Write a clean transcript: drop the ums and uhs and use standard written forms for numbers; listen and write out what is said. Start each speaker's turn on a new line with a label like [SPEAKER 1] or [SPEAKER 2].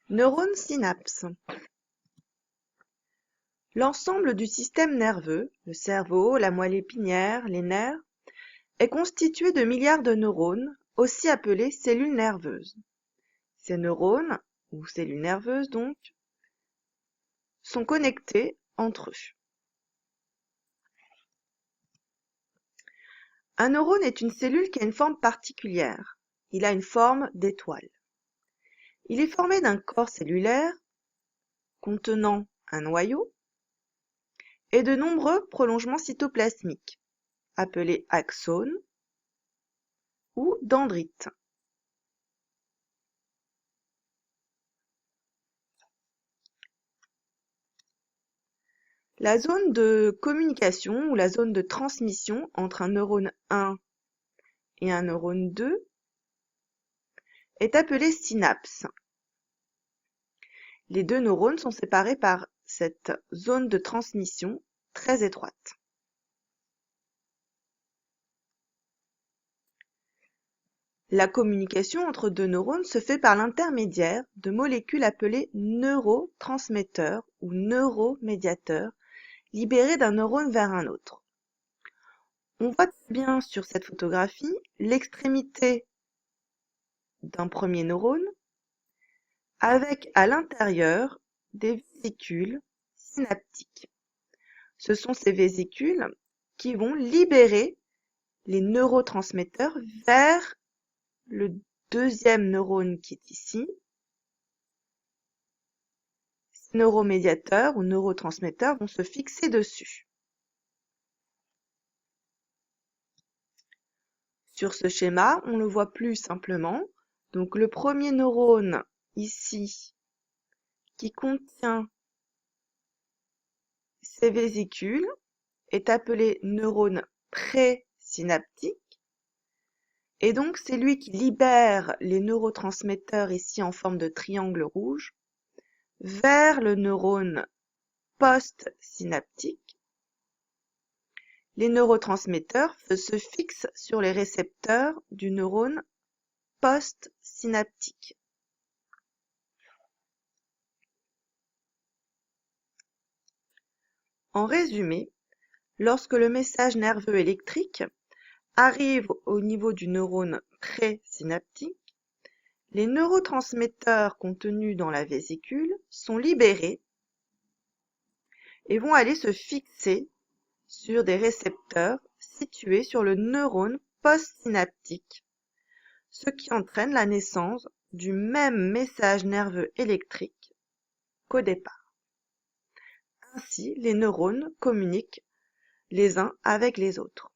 [SPEAKER 1] Neurones synapses. L'ensemble du système nerveux, le cerveau, la moelle épinière, les nerfs, est constitué de milliards de neurones, aussi appelés cellules nerveuses. Ces neurones, ou cellules nerveuses donc, sont connectés entre eux. Un neurone est une cellule qui a une forme particulière. Il a une forme d'étoile. Il est formé d'un corps cellulaire contenant un noyau et de nombreux prolongements cytoplasmiques, appelés axones ou dendrites. La zone de communication ou la zone de transmission entre un neurone 1 et un neurone 2 est appelée synapse. Les deux neurones sont séparés par cette zone de transmission très étroite. La communication entre deux neurones se fait par l'intermédiaire de molécules appelées neurotransmetteurs ou neuromédiateurs libérés d'un neurone vers un autre. On voit bien sur cette photographie l'extrémité d'un premier neurone avec à l'intérieur des vésicules synaptiques. Ce sont ces vésicules qui vont libérer les neurotransmetteurs vers le deuxième neurone qui est ici. Ces neuromédiateurs ou neurotransmetteurs vont se fixer dessus. Sur ce schéma, on le voit plus simplement. Donc le premier neurone ici qui contient ces vésicules est appelé neurone présynaptique. Et donc, c'est lui qui libère les neurotransmetteurs ici en forme de triangle rouge vers le neurone postsynaptique. Les neurotransmetteurs se fixent sur les récepteurs du neurone postsynaptique. En résumé, lorsque le message nerveux électrique arrive au niveau du neurone présynaptique, les neurotransmetteurs contenus dans la vésicule sont libérés et vont aller se fixer sur des récepteurs situés sur le neurone postsynaptique, ce qui entraîne la naissance du même message nerveux électrique qu'au départ. Ainsi, les neurones communiquent les uns avec les autres.